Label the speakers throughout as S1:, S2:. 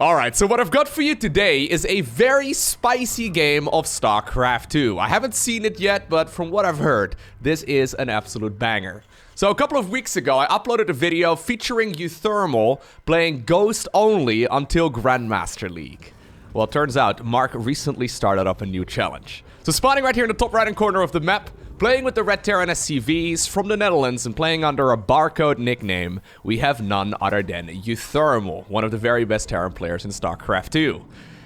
S1: Alright, so what I've got for you today is a very spicy game of StarCraft 2. I haven't seen it yet, but from what I've heard, this is an absolute banger. So a couple of weeks ago, I uploaded a video featuring uThermal playing Ghost only until Grandmaster League. Well, it turns out Mark recently started up a new challenge. So spawning right here in the top right-hand corner of the map, playing with the red Terran SCVs from the Netherlands and playing under a barcode nickname, we have none other than uThermal, one of the very best Terran players in StarCraft 2.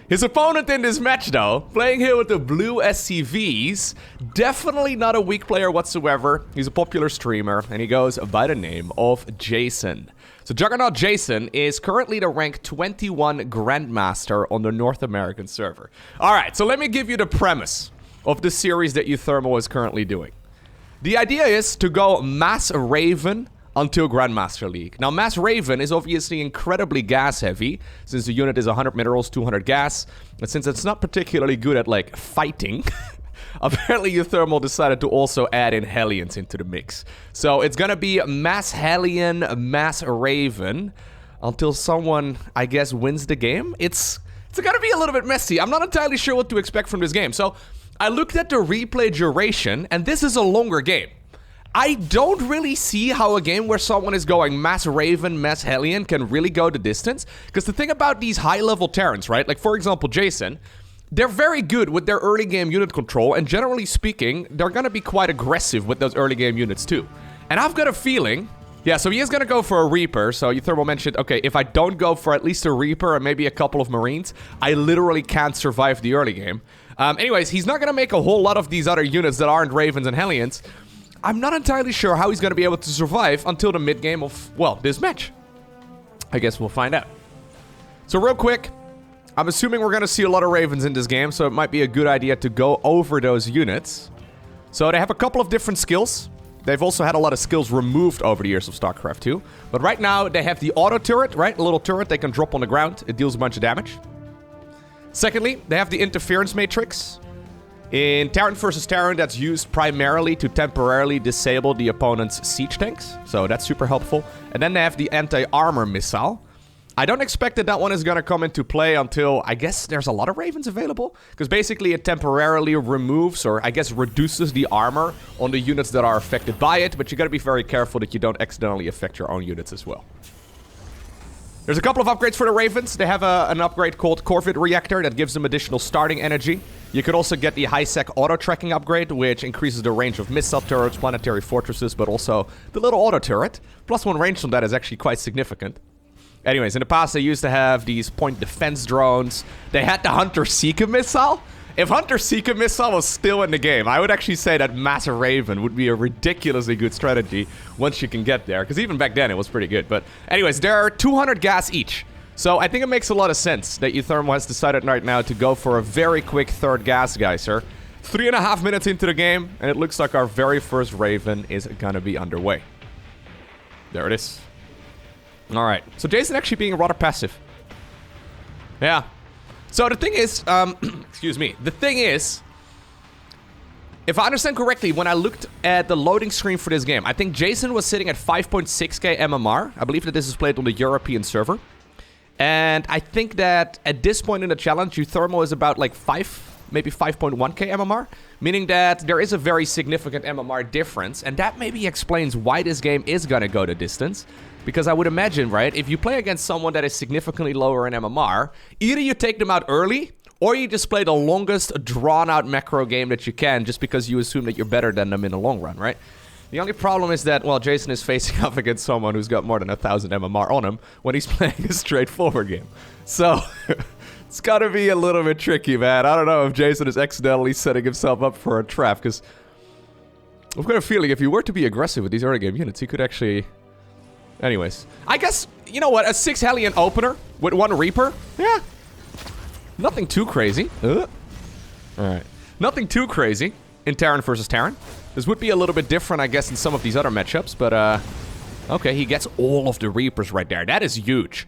S1: His opponent in this match, though, playing here with the blue SCVs, definitely not a weak player whatsoever. He's a popular streamer, and he goes by the name of Jason. So Juggernaut Jason is currently the rank 21 Grandmaster on the North American server. Alright, so let me give you the premise of the series that uThermal is currently doing. The idea is to go mass Raven until Grandmaster League. Now, mass Raven is obviously incredibly gas heavy, since the unit is 100 minerals, 200 gas, and since it's not particularly good at, like, fighting, apparently uThermal decided to also add in Hellions into the mix. So it's gonna be mass Hellion, mass Raven, until someone, I guess, wins the game. It's gonna be a little bit messy. I'm not entirely sure what to expect from this game. So I looked at the replay duration, and this is a longer game. I don't really see how a game where someone is going mass Raven, mass Hellion can really go the distance. Because the thing about these high-level Terrans, right? Like, for example, Jason, they're very good with their early game unit control, and generally speaking, they're gonna be quite aggressive with those early game units too. And I've got a feeling... Yeah, so he is gonna go for a Reaper, so uThermal mentioned, okay, if I don't go for at least a Reaper and maybe a couple of Marines, I literally can't survive the early game. Anyways, he's not gonna make a whole lot of these other units that aren't Ravens and Hellions. I'm not entirely sure how he's gonna be able to survive until the mid-game of, well, this match. I guess we'll find out. So real quick, I'm assuming we're gonna see a lot of Ravens in this game, so it might be a good idea to go over those units. So they have a couple of different skills. They've also had a lot of skills removed over the years of StarCraft 2. But right now, they have the auto turret, right? A little turret they can drop on the ground. It deals a bunch of damage. Secondly, they have the interference matrix. In Terran versus Terran, that's used primarily to temporarily disable the opponent's siege tanks. So that's super helpful. And then they have the anti-armor missile. I don't expect that that one is going to come into play until, I guess, there's a lot of Ravens available. Because basically it temporarily removes, or I guess reduces the armor on the units that are affected by it. But you got to be very careful that you don't accidentally affect your own units as well. There's a couple of upgrades for the Ravens. They have an upgrade called Corvid Reactor that gives them additional starting energy. You could also get the high-sec auto-tracking upgrade, which increases the range of missile turrets, planetary fortresses, but also the little auto-turret. Plus one range on that is actually quite significant. Anyways, in the past they used to have these point defense drones. They had the Hunter-Seeker missile. If Hunter-Seeker missile was still in the game, I would actually say that Mass Raven would be a ridiculously good strategy once you can get there. Because even back then, it was pretty good. But anyways, there are 200 gas each. So I think it makes a lot of sense that uThermal has decided right now to go for a very quick third gas geyser. 3.5 minutes into the game, and it looks like our very first Raven is gonna be underway. There it is. Alright, so Jason actually being rather passive. Yeah. So the thing is, excuse me, the thing is, if I understand correctly, when I looked at the loading screen for this game, I think Jason was sitting at 5.6k MMR. I believe that this is played on the European server. And I think that at this point in the challenge, uThermal is about like 5, maybe 5.1k MMR. Meaning that there is a very significant MMR difference. And that maybe explains why this game is gonna go the distance. Because I would imagine, right, if you play against someone that is significantly lower in MMR, either you take them out early, or you just play the longest drawn-out macro game that you can, just because you assume that you're better than them in the long run, right? The only problem is that, well, Jason is facing off against someone who's got more than 1,000 MMR on him when he's playing a straightforward game. So, it's gotta be a little bit tricky, man. I don't know if Jason is accidentally setting himself up for a trap, because I've got a feeling if you were to be aggressive with these early game units, he could actually... Anyways, I guess, you know what, a 6 Hellion opener with 1 Reaper? Yeah. Nothing too crazy. Alright. Nothing too crazy in Terran versus Terran. This would be a little bit different, I guess, in some of these other matchups, but, okay, he gets all of the Reapers right there. That is huge.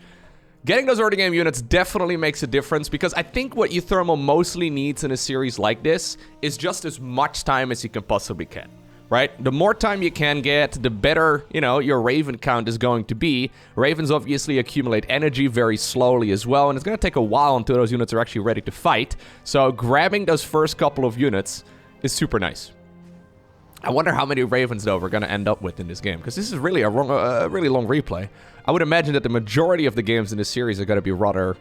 S1: Getting those early game units definitely makes a difference, because I think what uThermal mostly needs in a series like this is just as much time as he can possibly get. right? The more time you can get, the better, you know, your Raven count is going to be. Ravens obviously accumulate energy very slowly as well, and it's going to take a while until those units are actually ready to fight. So grabbing those first couple of units is super nice. I wonder how many Ravens, though, we're going to end up with in this game, because this is really a really long replay. I would imagine that the majority of the games in this series are going to be rather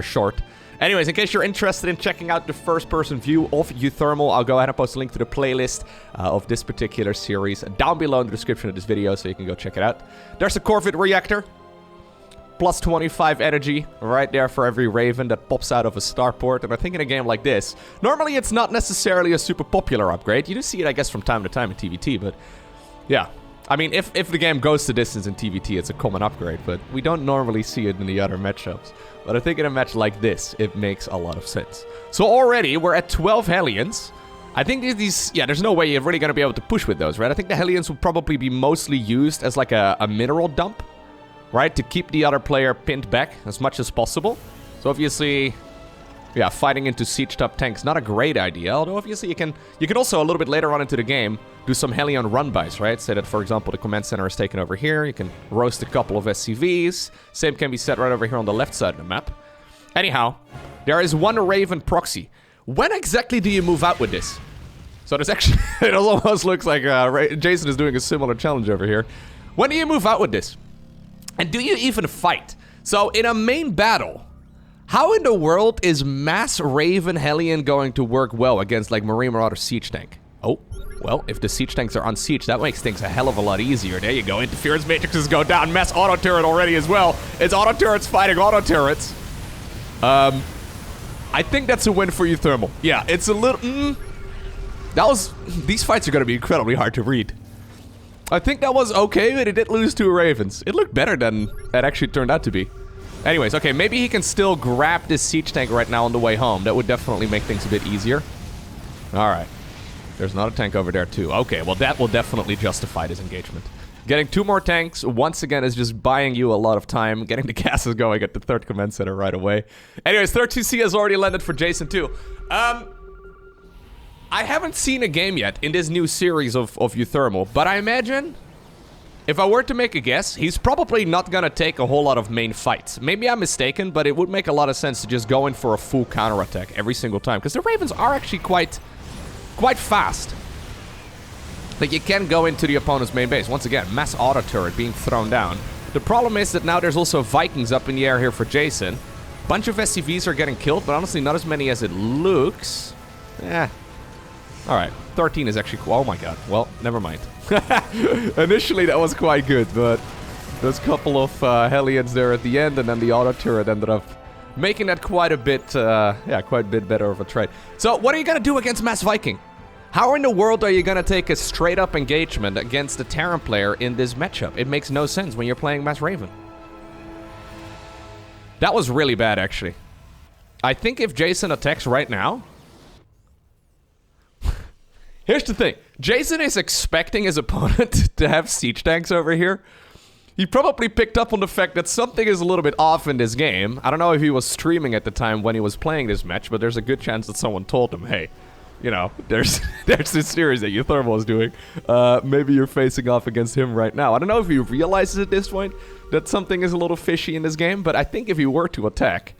S1: short. Anyways, in case you're interested in checking out the first-person view of uThermal, I'll go ahead and post a link to the playlist of this particular series down below in the description of this video, so you can go check it out. There's a Corvid reactor. Plus 25 energy right there for every Raven that pops out of a starport. And I think in a game like this, normally it's not necessarily a super popular upgrade. You do see it, I guess, from time to time in TVT, but yeah. I mean, if the game goes the distance in TVT, it's a common upgrade, but we don't normally see it in the other matchups. But I think in a match like this, it makes a lot of sense. So already, we're at 12 Hellions. I think there's no way you're really going to be able to push with those, right? I think the Hellions will probably be mostly used as like a mineral dump, right? To keep the other player pinned back as much as possible. So obviously, yeah, fighting into siege-top tanks, not a great idea. Although obviously you can also a little bit later on into the game do some Hellion run-bys, right? Say that, for example, the command center is taken over here. You can roast a couple of SCVs. Same can be said right over here on the left side of the map. Anyhow, there is one Raven proxy. When exactly do you move out with this? So there's actually, it almost looks like Jason is doing a similar challenge over here. When do you move out with this? And do you even fight? So in a main battle, how in the world is Mass Raven Hellion going to work well against like Marine Marauder Siege Tank? Oh, well, if the Siege Tanks are on Siege, that makes things a hell of a lot easier. There you go. Interference matrices go down. Mass Auto Turret already as well. It's Auto Turrets fighting Auto Turrets. I think that's a win for uThermal. Yeah, it's a little... These fights are going to be incredibly hard to read. I think that was okay, but it did lose 2 Ravens. It looked better than it actually turned out to be. Anyways, okay, maybe he can still grab this Siege Tank right now on the way home. That would definitely make things a bit easier. Alright. There's another tank over there too. Okay, well that will definitely justify this engagement. Getting 2 more tanks, once again, is just buying you a lot of time. Getting the gases going at the 3rd command center right away. Anyways, 13C has already landed for Jason too. I haven't seen a game yet in this new series of uThermal, but I imagine, if I were to make a guess, he's probably not gonna take a whole lot of main fights. Maybe I'm mistaken, but it would make a lot of sense to just go in for a full counterattack every single time, because the Ravens are actually quite fast. Like, you can go into the opponent's main base. Once again, mass auto turret being thrown down. The problem is that now there's also Vikings up in the air here for Jason. Bunch of SCVs are getting killed, but honestly not as many as it looks. Alright, 13 is actually cool. Oh my god. Well, never mind. Initially that was quite good, but there's a couple of Hellions there at the end, and then the auto turret ended up making that quite a bit, quite a bit better of a trade. So, what are you gonna do against Mass Viking? How in the world are you gonna take a straight-up engagement against the Terran player in this matchup? It makes no sense when you're playing Mass Raven. That was really bad, actually. I think if Jason attacks right now... Here's the thing. Jason is expecting his opponent to have siege tanks over here. He probably picked up on the fact that something is a little bit off in this game. I don't know if he was streaming at the time when he was playing this match, but there's a good chance that someone told him, hey, you know, there's this series that uThermal is doing. Maybe you're facing off against him right now. I don't know if he realizes at this point that something is a little fishy in this game, but I think if he were to attack,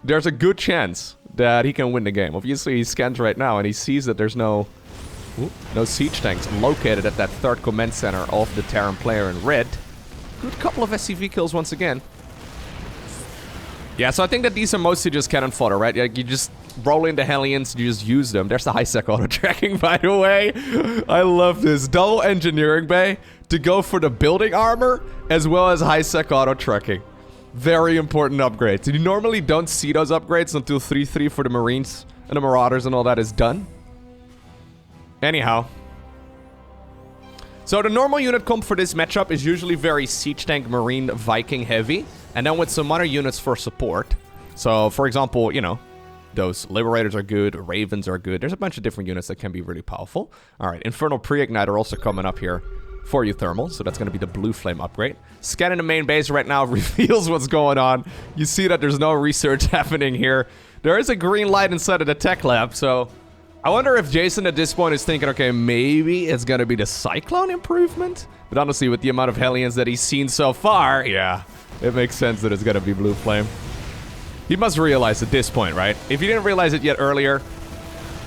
S1: there's a good chance that he can win the game. Obviously, he scans right now and he sees that there's no siege tanks located at that 3rd command center of the Terran player in red. Good couple of SCV kills once again. Yeah, so I think that these are mostly just cannon fodder, right? Like, you just roll into Hellions, you just use them. There's the high-sec auto-tracking, by the way. I love this. Double engineering bay to go for the building armor as well as high-sec auto-tracking. Very important upgrades. You normally don't see those upgrades until 3-3 for the Marines and the Marauders and all that is done. Anyhow. So the normal unit comp for this matchup is usually very Siege Tank, Marine, Viking heavy. And then with some other units for support. So, for example, you know, those Liberators are good, Ravens are good. There's a bunch of different units that can be really powerful. Alright, Infernal Pre-Igniter also coming up here for uThermal, so that's going to be the Blue Flame upgrade. Scanning the main base right now reveals what's going on. You see that there's no research happening here. There is a green light inside of the tech lab, so I wonder if Jason at this point is thinking, okay, maybe it's gonna be the Cyclone improvement? But honestly, with the amount of Hellions that he's seen so far, yeah, it makes sense that it's gonna be Blue Flame. He must realize at this point, right? If he didn't realize it yet earlier,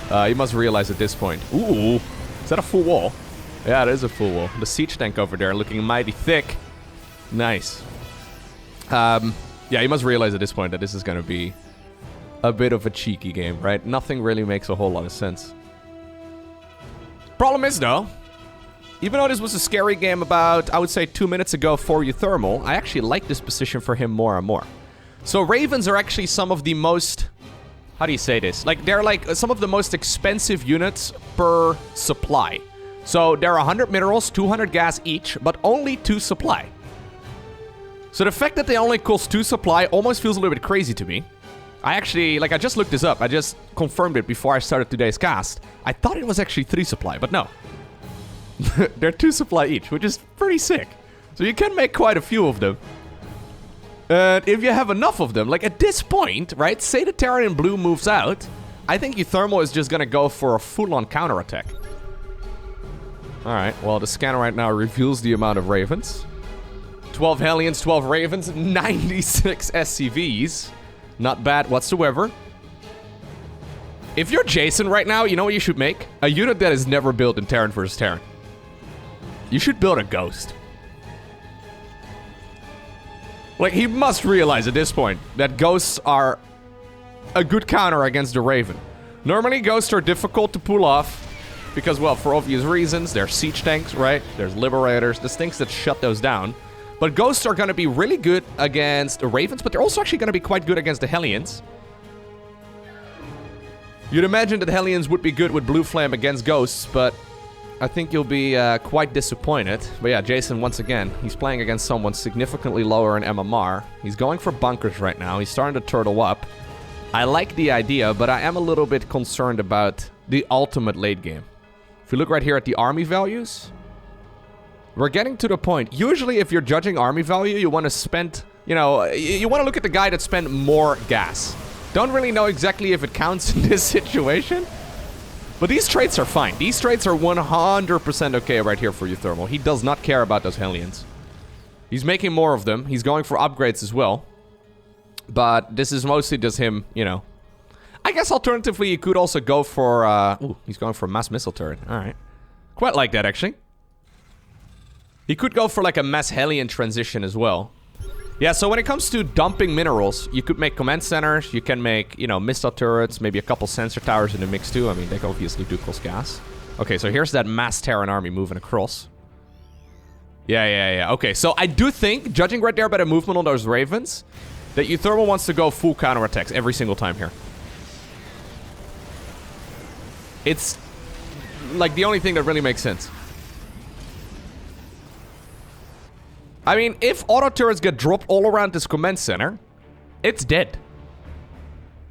S1: he must realize at this point. Ooh, is that a full wall? Yeah, it is a full wall. The siege tank over there looking mighty thick. Nice. Yeah, he must realize at this point that this is gonna be a bit of a cheeky game, right? Nothing really makes a whole lot of sense. Problem is, though, even though this was a scary game about, I would say, 2 minutes ago for uThermal, I actually like this position for him more and more. So Ravens are actually some of the most... How do you say this? Like, they're like some of the most expensive units per supply. So they're 100 minerals, 200 gas each, but only 2 supply. So the fact that they only cost 2 supply almost feels a little bit crazy to me. I actually, like, I just looked this up. I just confirmed it before I started today's cast. I thought it was actually 3 supply, but no. They're 2 supply each, which is pretty sick. So you can make quite a few of them. And if you have enough of them, like at this point, right? Say the Terran in blue moves out. I think uThermal is just gonna go for a full-on counterattack. Alright, well, the scanner right now reveals the amount of Ravens. 12 Hellions, 12 Ravens, 96 SCVs. Not bad whatsoever. If you're Jason right now, you know what you should make? A unit that is never built in Terran vs. Terran. You should build a Ghost. Like, he must realize at this point that Ghosts are a good counter against the Raven. Normally, Ghosts are difficult to pull off because, well, for obvious reasons. There's siege tanks, right? There's Liberators. There's things that shut those down. But Ghosts are going to be really good against the Ravens, but they're also actually going to be quite good against the Hellions. You'd imagine that Hellions would be good with Blue Flame against Ghosts, but I think you'll be quite disappointed. But yeah, Jason, once again, he's playing against someone significantly lower in MMR. He's going for bunkers right now. He's starting to turtle up. I like the idea, but I am a little bit concerned about the ultimate late game. If you look right here at the army values... We're getting to the point. Usually, if you're judging army value, you want to spend, you know, you want to look at the guy that spent more gas. Don't really know exactly if it counts in this situation. But these traits are fine. These traits are 100% okay right here for uThermal. He does not care about those Hellions. He's making more of them. He's going for upgrades as well. But this is mostly just him, you know. I guess alternatively, you could also go for, ooh, he's going for a mass missile turret. Alright. Quite like that, actually. He could go for like a mass Hellion transition as well. Yeah, so when it comes to dumping minerals, you could make command centers, you can make, you know, missile turrets, maybe a couple sensor towers in the mix too. I mean, they obviously do cost gas. Okay, so here's that mass Terran army moving across. Yeah. Okay, so I do think, judging right there by the movement on those Ravens, that uThermal wants to go full counterattacks every single time here. It's like the only thing that really makes sense. I mean, if auto turrets get dropped all around this command center, it's dead.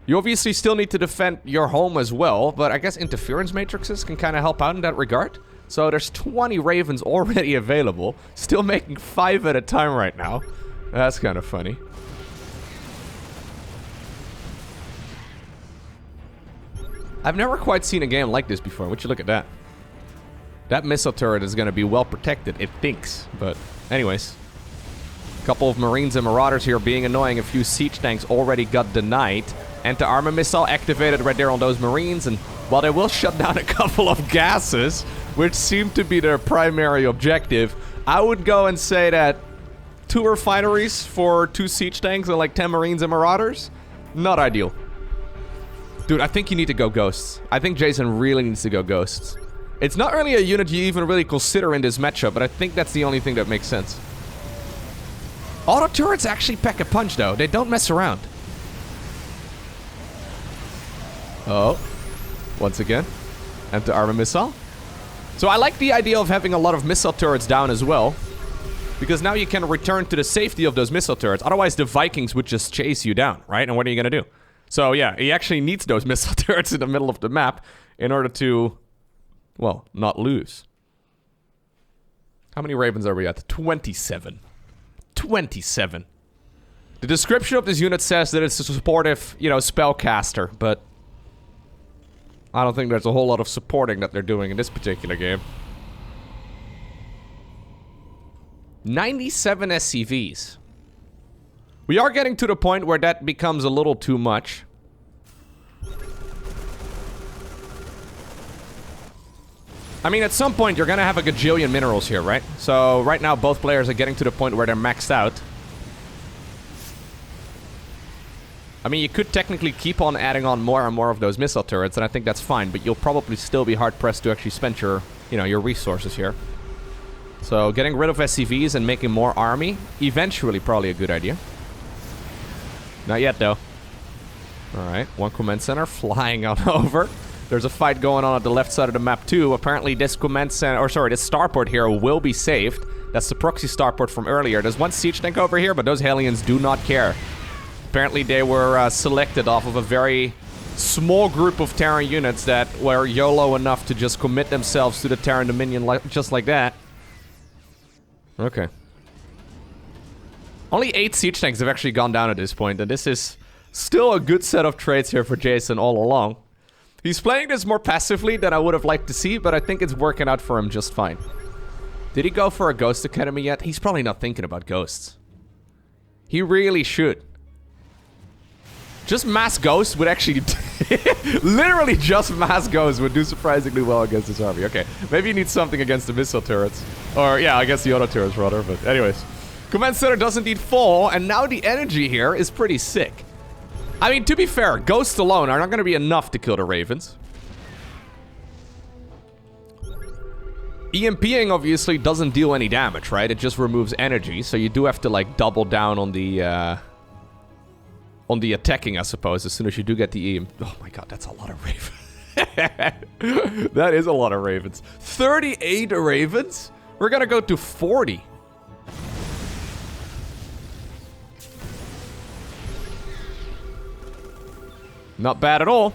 S1: You obviously still need to defend your home as well, but I guess interference matrices can kind of help out in that regard. So there's 20 Ravens already available, still making 5 at a time right now. That's kind of funny. I've never quite seen a game like this before. Would you look at that? That missile turret is going to be well protected, it thinks. But anyways. A couple of Marines and Marauders here being annoying. A few siege tanks already got denied. Anti-armor missile activated right there on those Marines. And while they will shut down a couple of gases, which seem to be their primary objective, I would go and say that 2 refineries for 2 siege tanks and like 10 Marines and Marauders? Not ideal. Dude, I think you need to go Ghosts. I think Jason really needs to go Ghosts. It's not really a unit you even really consider in this matchup, but I think that's the only thing that makes sense. Auto turrets actually pack a punch, though. They don't mess around. Oh. Once again. Anti-armor missile. So I like the idea of having a lot of missile turrets down as well. Because now you can return to the safety of those missile turrets. Otherwise, the Vikings would just chase you down, right? And what are you going to do? So yeah, he actually needs those missile turrets in the middle of the map in order to, well, not lose. How many Ravens are we at? 27. 27. The description of this unit says that it's a supportive, you know, spellcaster, but I don't think there's a whole lot of supporting that they're doing in this particular game. 97 SCVs. We are getting to the point where that becomes a little too much. I mean, at some point, you're gonna have a gajillion minerals here, right? So, right now, both players are getting to the point where they're maxed out. I mean, you could technically keep on adding on more and more of those missile turrets, and I think that's fine, but you'll probably still be hard-pressed to actually spend your, you know, your resources here. So, getting rid of SCVs and making more army, eventually probably a good idea. Not yet, though. Alright, one command center flying on over. There's a fight going on at the left side of the map, too. Apparently, this command center, or sorry, this starport here will be saved. That's the proxy starport from earlier. There's one siege tank over here, but those Hellions do not care. Apparently, they were selected off of a very small group of Terran units that were YOLO enough to just commit themselves to the Terran Dominion just like that. Okay. Only 8 siege tanks have actually gone down at this point, and this is still a good set of trades here for Jason all along. He's playing this more passively than I would have liked to see, but I think it's working out for him just fine. Did he go for a Ghost Academy yet? He's probably not thinking about ghosts. He really should. Just mass ghosts would actually... literally just mass ghosts would do surprisingly well against this army. Okay, maybe he needs something against the missile turrets. Or, yeah, I guess the auto turrets rather, but anyways. Command center does indeed fall, and now the energy here is pretty sick. I mean, to be fair, ghosts alone are not going to be enough to kill the Ravens. EMPing obviously doesn't deal any damage, right? It just removes energy, so you do have to, like, double down on the attacking, I suppose, as soon as you do get the EM. Oh my god, that's a lot of Ravens. That is a lot of Ravens. 38 Ravens? We're gonna go to 40. Not bad at all.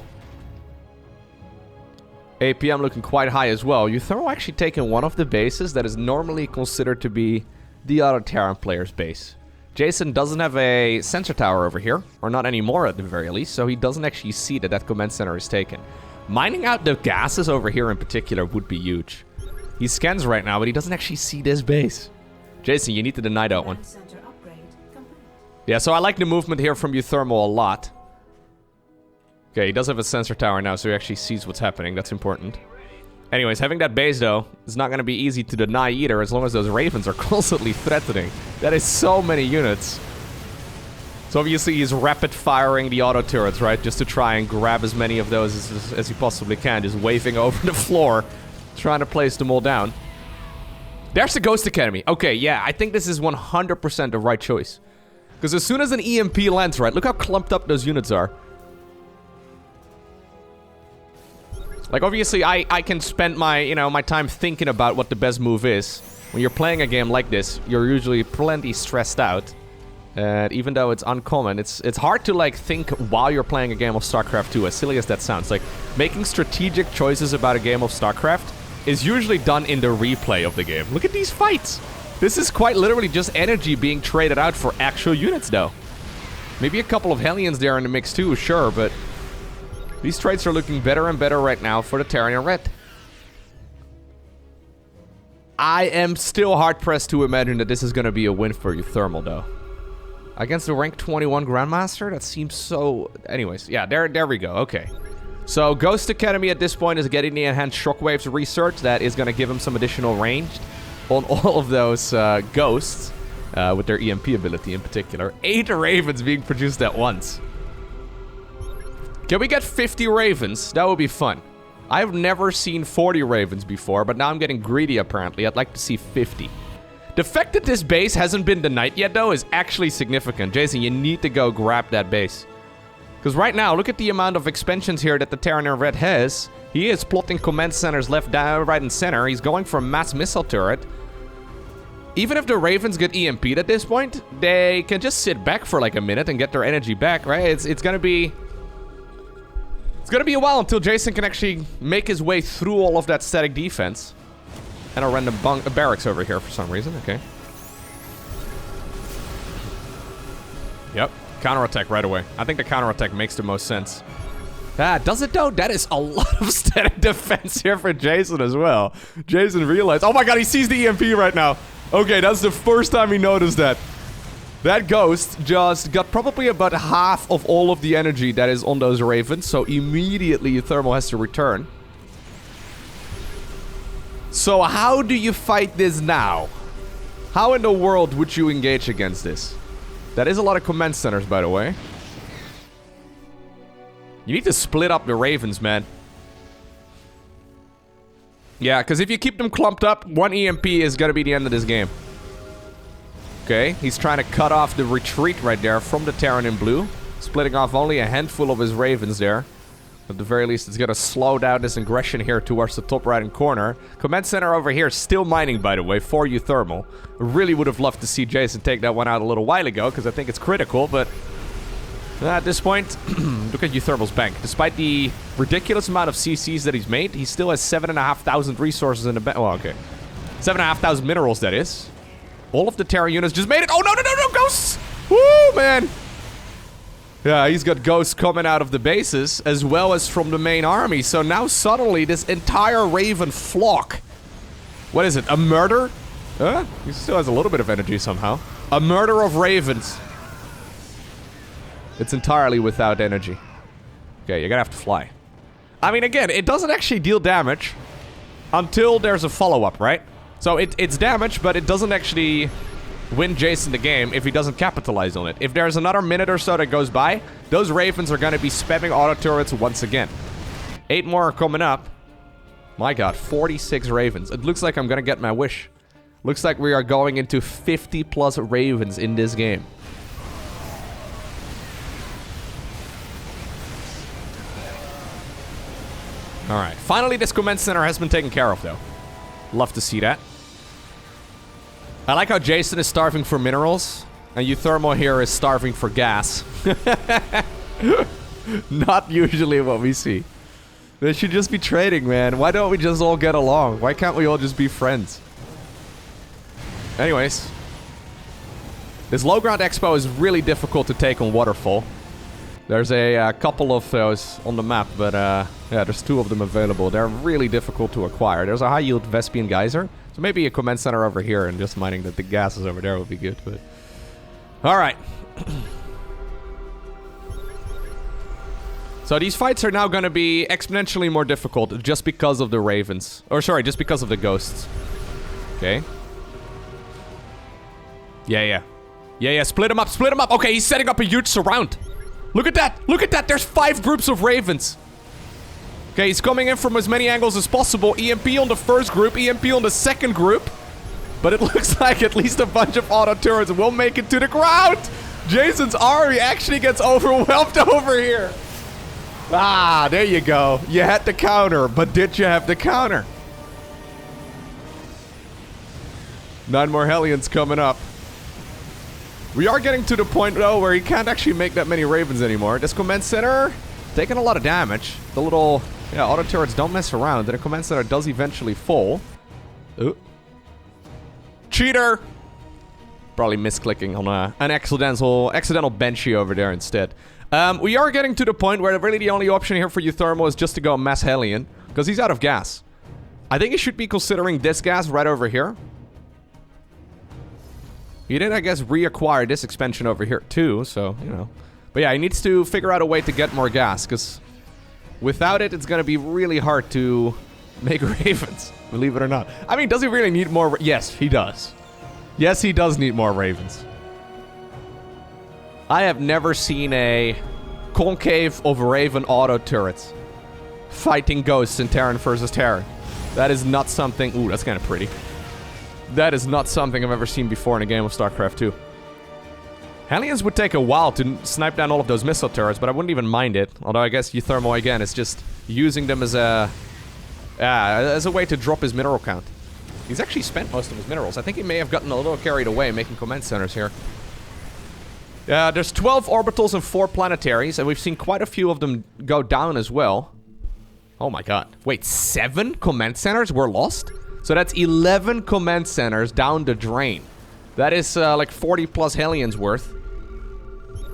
S1: APM looking quite high as well. uThermal actually taking one of the bases that is normally considered to be the other Terran player's base. Jason doesn't have a sensor tower over here, or not anymore at the very least, so he doesn't actually see that that command center is taken. Mining out the gases over here in particular would be huge. He scans right now, but he doesn't actually see this base. Jason, you need to deny that one. Yeah, so I like the movement here from uThermal a lot. Okay, he does have a sensor tower now, so he actually sees what's happening. That's important. Anyways, having that base, though, is not going to be easy to deny either, as long as those Ravens are constantly threatening. That is so many units. So obviously he's rapid-firing the auto turrets, right? Just to try and grab as many of those as he possibly can. Just waving over the floor, trying to place them all down. There's the Ghost Academy. Okay, yeah, I think this is 100% the right choice. Because as soon as an EMP lands, right, look how clumped up those units are. Like, obviously, I can spend my, you know, my time thinking about what the best move is. When you're playing a game like this, you're usually plenty stressed out. And even though it's uncommon, it's hard to, like, think while you're playing a game of StarCraft 2, as silly as that sounds. Like, making strategic choices about a game of StarCraft is usually done in the replay of the game. Look at these fights! This is quite literally just energy being traded out for actual units, though. Maybe a couple of Hellions there in the mix, too, sure, but... these trades are looking better and better right now for the Terran in red. I am still hard-pressed to imagine that this is going to be a win for uThermal, though. Against the rank 21 Grandmaster? That seems so... anyways, yeah, there we go, okay. So, Ghost Academy at this point is getting the Enhanced Shockwaves research. That is going to give him some additional range on all of those ghosts, with their EMP ability in particular. 8 Ravens being produced at once. Can we get 50 Ravens? That would be fun. I've never seen 40 Ravens before, but now I'm getting greedy apparently. I'd like to see 50. The fact that this base hasn't been denied yet, though, is actually significant. Jason, you need to go grab that base. Because right now, look at the amount of expansions here that the Terran in red has. He is plotting command centers left, down, right, and center. He's going for a mass missile turret. Even if the Ravens get EMP'd at this point, they can just sit back for like a minute and get their energy back, right? It's gonna be... it's gonna be a while until Jason can actually make his way through all of that static defense. And a random barracks over here for some reason, okay. Yep, counterattack right away. I think the counterattack makes the most sense. Does it though? That is a lot of static defense here for Jason as well. Jason realized, oh my god, he sees the EMP right now. Okay, that's the first time he noticed that. That ghost just got probably about half of all of the energy that is on those ravens, so immediately uThermal has to return. So how do you fight this now? How in the world would you engage against this? That is a lot of command centers, by the way. You need to split up the ravens, man. Yeah, because if you keep them clumped up, one EMP is going to be the end of this game. Okay, he's trying to cut off the retreat right there from the Terran in blue. Splitting off only a handful of his ravens there. At the very least, it's going to slow down this aggression here towards the top right-hand corner. Command center over here, still mining, by the way, for uThermal. Really would have loved to see Jason take that one out a little while ago, because I think it's critical, but... at this point, look at uThermal's bank. Despite the ridiculous amount of CCs that he's made, he still has 7,500 resources in the bank. Oh, okay. 7,500 minerals, that is. All of the Terran units just made it. Oh, no, ghosts! Woo, man! Yeah, he's got ghosts coming out of the bases, as well as from the main army. So now suddenly, this entire Raven flock... What is it, a murder? Huh? He still has a little bit of energy somehow. A murder of ravens. It's entirely without energy. Okay, you're gonna have to fly. I mean, again, it doesn't actually deal damage until there's a follow-up, right? So it's damage, but it doesn't actually win Jason the game if he doesn't capitalize on it. If there's another minute or so that goes by, those ravens are gonna be spamming auto turrets once again. 8 more are coming up. My god, 46 ravens. It looks like I'm gonna get my wish. Looks like we are going into 50 plus ravens in this game. Alright, finally this command center has been taken care of, though. Love to see that. I like how Jason is starving for minerals, and uThermal here is starving for gas. Not usually what we see. They should just be trading, man. Why don't we just all get along? Why can't we all just be friends? Anyways. This low ground expo is really difficult to take on Waterfall. There's a couple of those on the map, but yeah, there's 2 of them available. They're really difficult to acquire. There's a high-yield Vespian Geyser, so maybe a command center over here and just mining that the gas is over there would be good, but... Alright. So these fights are now going to be exponentially more difficult just because of the ravens. Or sorry, just because of the ghosts. Okay. Yeah, split them up, split them up! Okay, he's setting up a huge surround! Look at that! Look at that! There's 5 groups of ravens. Okay, he's coming in from as many angles as possible. EMP on the first group, EMP on the second group. But it looks like at least a bunch of auto turrets will make it to the ground. Jason's army actually gets overwhelmed over here. Ah, there you go. You had the counter, but did you have the counter? 9 more Hellions coming up. We are getting to the point, though, where he can't actually make that many ravens anymore. This command center taking a lot of damage. The little, yeah, auto turrets don't mess around. The command center does eventually fall. Ooh. Cheater! Probably misclicking on an accidental benchy over there instead. We are getting to the point where really the only option here for uThermal is just to go mass Hellion, because he's out of gas. I think he should be considering this gas right over here. He did, I guess, reacquire this expansion over here, too, so, you know. But yeah, he needs to figure out a way to get more gas, because without it, it's going to be really hard to make ravens, believe it or not. I mean, does he really need more? Yes, he does. Yes, he does need more ravens. I have never seen a concave of Raven auto turrets fighting ghosts in Terran versus Terran. That is not something... Ooh, that's kind of pretty. That is not something I've ever seen before in a game of StarCraft 2. Hellions would take a while to snipe down all of those missile turrets, but I wouldn't even mind it. Although I guess uThermal, again, is just using them as a way to drop his mineral count. He's actually spent most of his minerals. I think he may have gotten a little carried away making command centers here. Yeah, there's 12 orbitals and 4 planetaries, and we've seen quite a few of them go down as well. Oh my god. Wait, 7 command centers were lost? So that's 11 command centers down the drain. That is like 40 plus Hellions worth.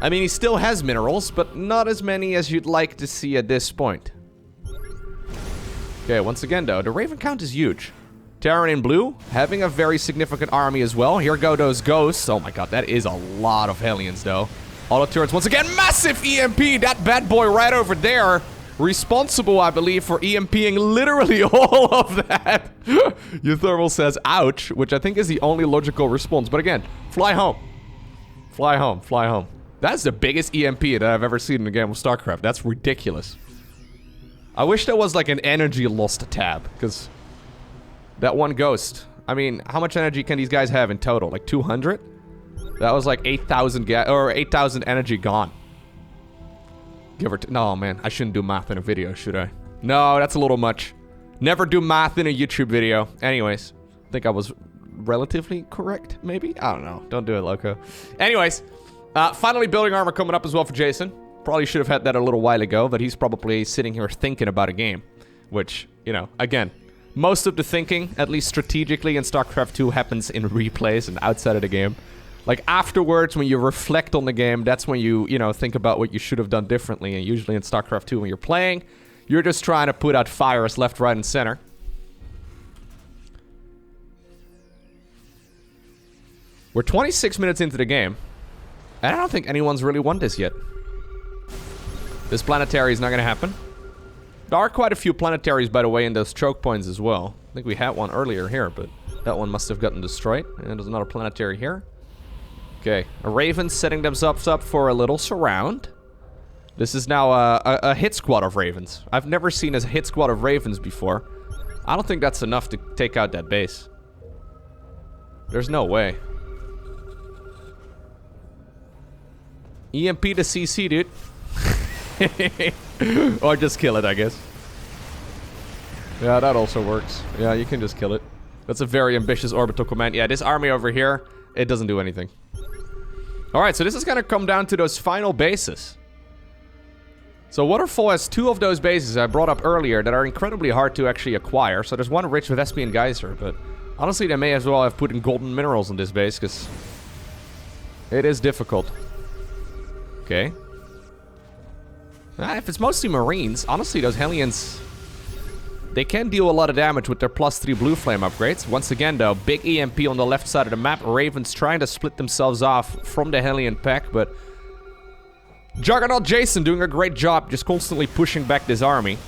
S1: I mean, he still has minerals, but not as many as you'd like to see at this point. Okay, once again, though, the Raven count is huge. Terran in blue, having a very significant army as well. Here go those ghosts. Oh my god, that is a lot of Hellions, though. Auto turrets, once again, massive EMP! That bad boy right over there. Responsible, I believe, for EMPing literally all of that. uThermal's says, ouch, which I think is the only logical response. But again, fly home. Fly home, fly home. That's the biggest EMP that I've ever seen in a game of StarCraft. That's ridiculous. I wish there was like an energy lost tab, because that one ghost. I mean, how much energy can these guys have in total? Like 200? That was like 8,000 energy gone. Give or no, man, I shouldn't do math in a video, should I? No, that's a little much. Never do math in a YouTube video. Anyways, I think I was relatively correct, maybe? I don't know. Don't do it, Lowko. Anyways, finally building armor coming up as well for Jason. Probably should have had that a little while ago, but he's probably sitting here thinking about a game. Which, you know, again, most of the thinking, at least strategically in StarCraft 2, happens in replays and outside of the game. Like, afterwards, when you reflect on the game, that's when you know, think about what you should have done differently. And usually in StarCraft 2, when you're playing, you're just trying to put out fires left, right, and center. We're 26 minutes into the game, and I don't think anyone's really won this yet. This planetary is not going to happen. There are quite a few planetaries, by the way, in those choke points as well. I think we had one earlier here, but that one must have gotten destroyed. And there's another planetary here. Okay, a Raven setting themselves up for a little surround. This is now a hit squad of Ravens. I've never seen a hit squad of Ravens before. I don't think that's enough to take out that base. There's no way. EMP to CC, dude. Or just kill it, I guess. Yeah, that also works. Yeah, you can just kill it. That's a very ambitious orbital command. Yeah, this army over here, it doesn't do anything. Alright, so this is gonna come down to those final bases. So Waterfall has 2 of those bases I brought up earlier that are incredibly hard to actually acquire. So there's one rich with SP and Geyser, but honestly they may as well have put in golden minerals on this base, because it is difficult. Okay. If it's mostly Marines, honestly those Hellions, they can deal a lot of damage with their +3 blue flame upgrades. Once again though, big EMP on the left side of the map. Ravens trying to split themselves off from the Hellion pack, but Juggernaut Jason doing a great job just constantly pushing back this army.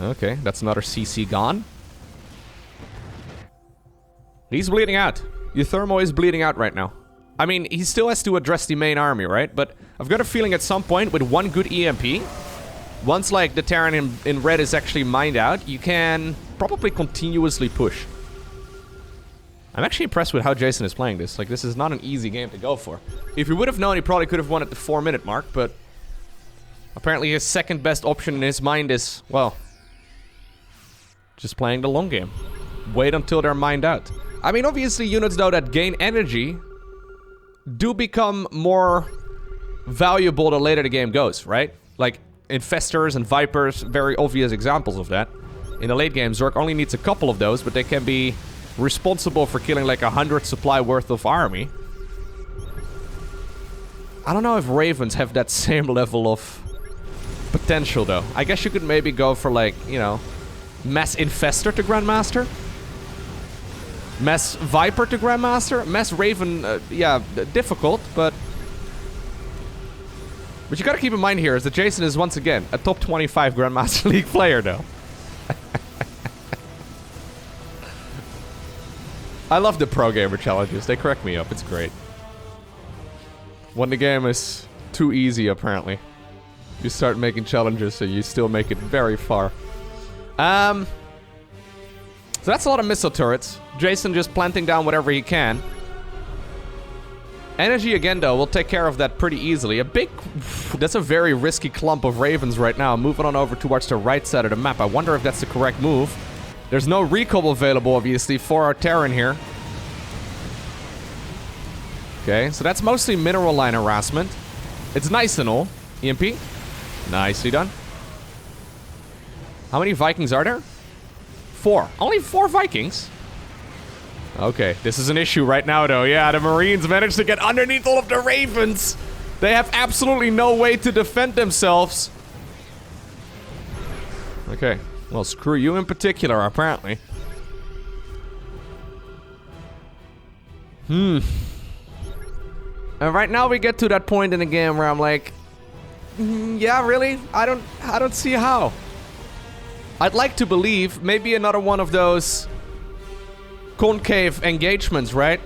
S1: Okay, that's another CC gone. He's bleeding out. uThermal is bleeding out right now. I mean, he still has to address the main army, right? But I've got a feeling at some point with one good EMP, once like the Terran in red is actually mined out, you can probably continuously push. I'm actually impressed with how Jason is playing this. Like, this is not an easy game to go for. If he would have known, he probably could have won at the 4-minute mark, but apparently his second best option in his mind is, well, just playing the long game. Wait until they're mined out. I mean, obviously units though that gain energy do become more valuable the later the game goes, right? Like Infestors and Vipers, very obvious examples of that. In the late game, Zerg only needs a couple of those, but they can be responsible for killing like 100 supply worth of army. I don't know if Ravens have that same level of potential though. I guess you could maybe go for like, you know, Mass Infestor to Grandmaster? Mass Viper to Grandmaster? Mass Raven, yeah, difficult, but... What you gotta keep in mind here is that Jason is once again a top 25 Grandmaster League player though. I love the pro gamer challenges, they crack me up, it's great. When the game is too easy apparently, you start making challenges so you still make it very far. So that's a lot of missile turrets. Jason just planting down whatever he can. Energy again though, we'll take care of that pretty easily. A big... That's a very risky clump of Ravens right now. Moving on over towards the right side of the map. I wonder if that's the correct move. There's no recall available obviously for our Terran here. Okay, so that's mostly mineral line harassment. It's nice and all. EMP. Nicely done. How many Vikings are there? 4. Only 4 Vikings? Okay, this is an issue right now, though. Yeah, the Marines managed to get underneath all of the Ravens. They have absolutely no way to defend themselves. Okay, well, screw you in particular, apparently. And right now we get to that point in the game where I'm like, yeah, really? I don't see how. I'd like to believe maybe another one of those concave engagements, right?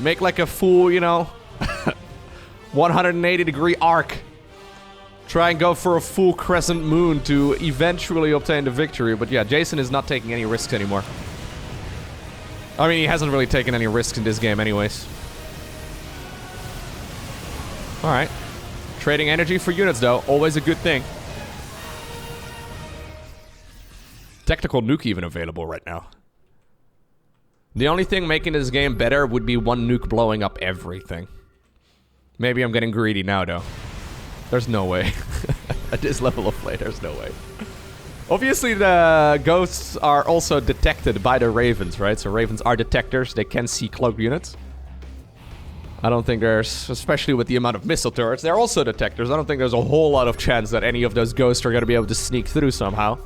S1: Make like a full, you know, 180-degree arc. Try and go for a full crescent moon to eventually obtain the victory. But yeah, Jason is not taking any risks anymore. I mean, he hasn't really taken any risks in this game anyways. Alright. Trading energy for units, though. Always a good thing. Tactical nuke even available right now. The only thing making this game better would be one nuke blowing up everything. Maybe I'm getting greedy now, though. There's no way. At this level of play, there's no way. Obviously, the ghosts are also detected by the Ravens, right? So Ravens are detectors. They can see cloaked units. I don't think there's, especially with the amount of missile turrets, they're also detectors. I don't think there's a whole lot of chance that any of those ghosts are going to be able to sneak through somehow.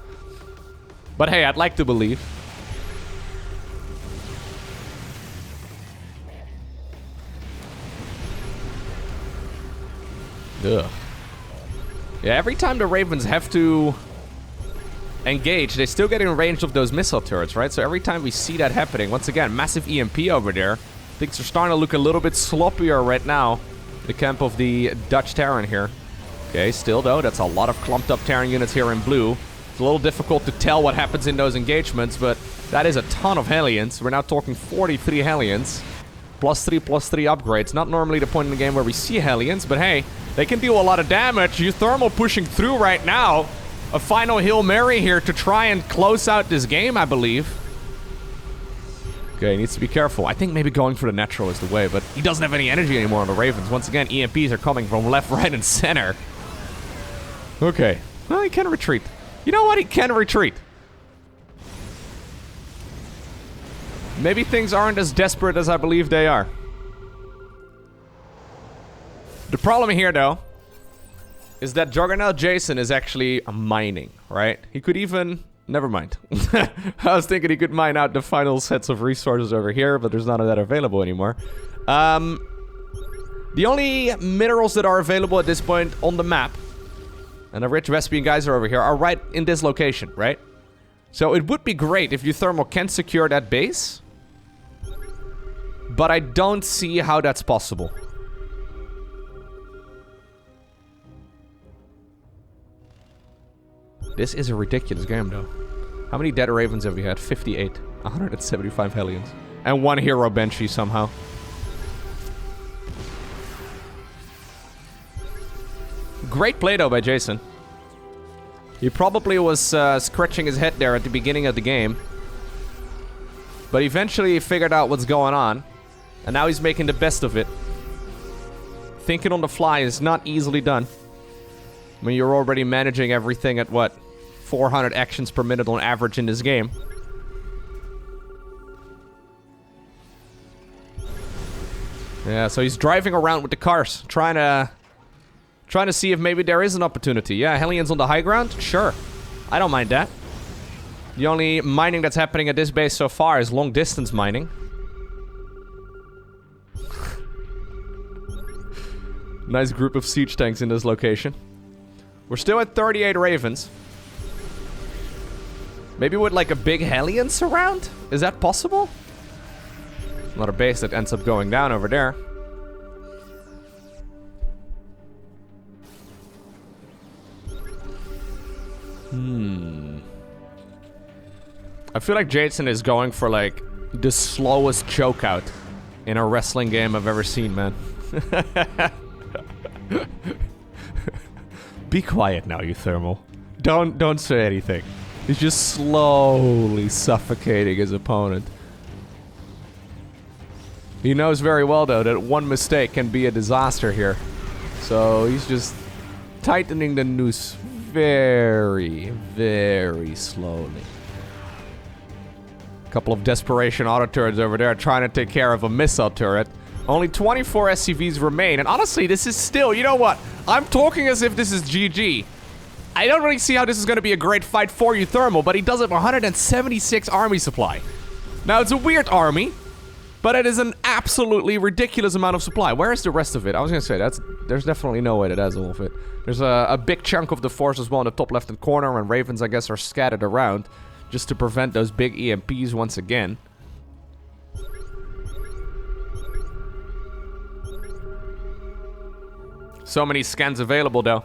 S1: But hey, I'd like to believe. Ugh. Yeah, every time the Ravens have to engage, they still get in range of those missile turrets, right? So every time we see that happening, once again, massive EMP over there. Things are starting to look a little bit sloppier right now. The camp of the Dutch Terran here. Okay, still though, that's a lot of clumped up Terran units here in blue. It's a little difficult to tell what happens in those engagements, but that is a ton of Hellions. We're now talking 43 Hellions. +3/+3 upgrades. Not normally the point in the game where we see Hellions, but hey, they can deal a lot of damage. uThermal pushing through right now. A final Hail Mary here to try and close out this game, I believe. Okay, he needs to be careful. I think maybe going for the natural is the way, but he doesn't have any energy anymore on the Ravens. Once again, EMPs are coming from left, right, and center. Okay. Well, he can retreat. You know what? He can retreat. Maybe things aren't as desperate as I believe they are. The problem here, though, is that Juggernaut Jason is actually mining, right? He could even... Never mind. I was thinking he could mine out the final sets of resources over here, but there's none of that available anymore. The only minerals that are available at this point on the map, and the rich Vespian guys are over here, are right in this location, right? So it would be great if uThermal can secure that base, but I don't see how that's possible. This is a ridiculous game, though. How many dead Ravens have we had? 58. 175 Hellions. And one hero Banshee somehow. Great play, though, by Jason. He probably was scratching his head there at the beginning of the game. But eventually he figured out what's going on. And now he's making the best of it. Thinking on the fly is not easily done. When you're already managing everything at, what, 400 actions per minute on average in this game. Yeah, so he's driving around with the cars, trying to see if maybe there is an opportunity. Yeah, Hellions on the high ground? Sure. I don't mind that. The only mining that's happening at this base so far is long-distance mining. Nice group of siege tanks in this location. We're still at 38 Ravens. Maybe with like a big Hellion surround? Is that possible? Another base that ends up going down over there. I feel like Jason is going for like the slowest chokeout in a wrestling game I've ever seen, man. Be quiet now, uThermal. Don't say anything. He's just slowly suffocating his opponent. He knows very well, though, that one mistake can be a disaster here. So he's just tightening the noose very, very slowly. Couple of desperation auto turrets over there trying to take care of a missile turret. Only 24 SCVs remain, and honestly, this is still, you know what? I'm talking as if this is GG. I don't really see how this is going to be a great fight for uThermal, but he does have 176 army supply. Now, it's a weird army, but it is an absolutely ridiculous amount of supply. Where is the rest of it? I was going to say, there's definitely no way that has all of it. There's a big chunk of the force as well in the top left-hand corner, and Ravens, I guess, are scattered around just to prevent those big EMPs once again. So many scans available, though.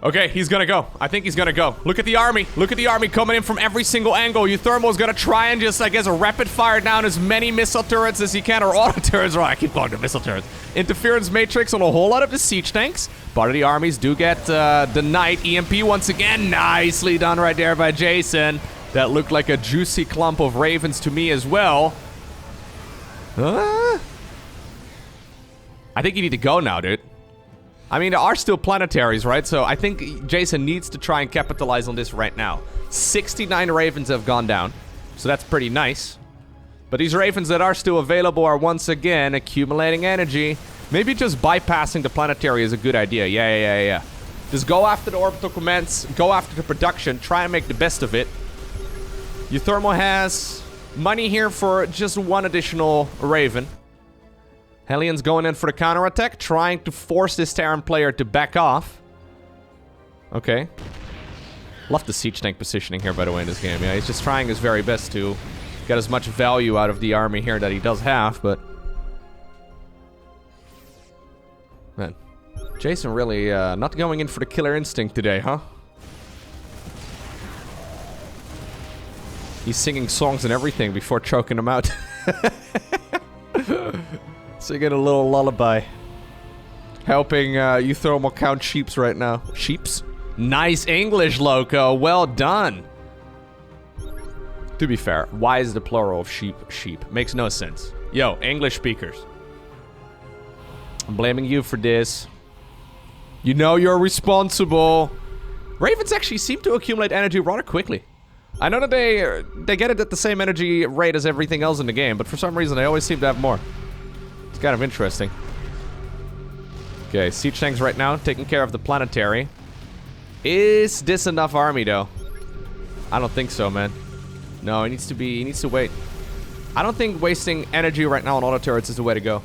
S1: Okay, he's gonna go. I think he's gonna go. Look at the army. Look at the army coming in from every single angle. uThermal's gonna try and just, I guess, rapid fire down as many missile turrets as he can, or auto turrets. Oh, I keep calling them missile turrets. Interference matrix on a whole lot of the siege tanks. Part of the armies do get denied. EMP once again. Nicely done right there by Jason. That looked like a juicy clump of ravens to me as well. I think you need to go now, dude. I mean, there are still planetaries, right? So I think Jason needs to try and capitalize on this right now. 69 ravens have gone down, so that's pretty nice. But these ravens that are still available are once again accumulating energy. Maybe just bypassing the planetary is a good idea. Yeah. Just go after the orbital commands, go after the production, try and make the best of it. uThermal has money here for just one additional raven. Hellions going in for the counterattack, trying to force this Terran player to back off. Okay. Love the siege tank positioning here, by the way, in this game. Yeah, he's just trying his very best to get as much value out of the army here that he does have, but... Man, Jason really not going in for the killer instinct today, huh? He's singing songs and everything before choking them out. Singing a little lullaby. Helping uThermal count sheeps right now. Sheeps? Nice English, Lowko. Well done. To be fair, why is the plural of sheep sheep? Makes no sense. Yo, English speakers. I'm blaming you for this. You know you're responsible. Ravens actually seem to accumulate energy rather quickly. I know that they get it at the same energy rate as everything else in the game, but for some reason they always seem to have more. It's kind of interesting. Okay, siege tanks right now, taking care of the planetary. Is this enough army, though? I don't think so, man. No, he needs to wait. I don't think wasting energy right now on auto turrets is the way to go.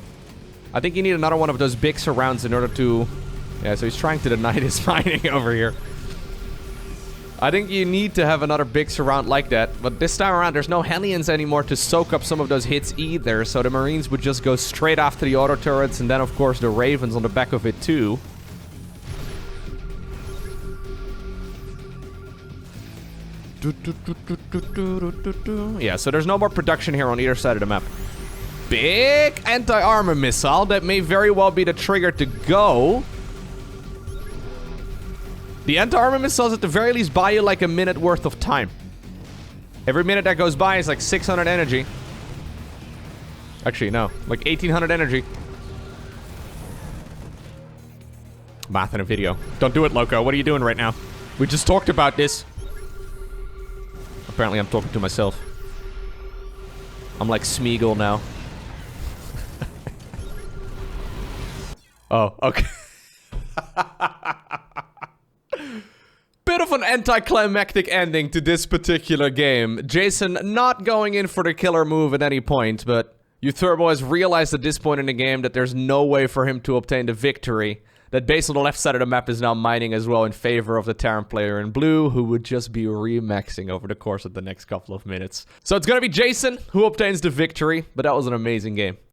S1: I think you need another one of those big surrounds in order to... Yeah, so he's trying to deny his mining over here. I think you need to have another big surround like that, but this time around there's no Hellions anymore to soak up some of those hits either, so the Marines would just go straight after the auto turrets, and then of course the Ravens on the back of it too. Yeah, so there's no more production here on either side of the map. Big anti-armor missile that may very well be the trigger to go. The anti-armor missiles at the very least buy you like a minute worth of time. Every minute that goes by is like 600 energy. Actually, no. Like 1800 energy. Math in a video. Don't do it, Lowko. What are you doing right now? We just talked about this. Apparently I'm talking to myself. I'm like Smeagol now. Oh, okay. Bit of an anticlimactic ending to this particular game. Jason not going in for the killer move at any point, but uThermal has realized at this point in the game that there's no way for him to obtain the victory. That base on the left side of the map is now mining as well in favor of the Terran player in blue, who would just be remaxing over the course of the next couple of minutes. So it's gonna be Jason who obtains the victory, but that was an amazing game.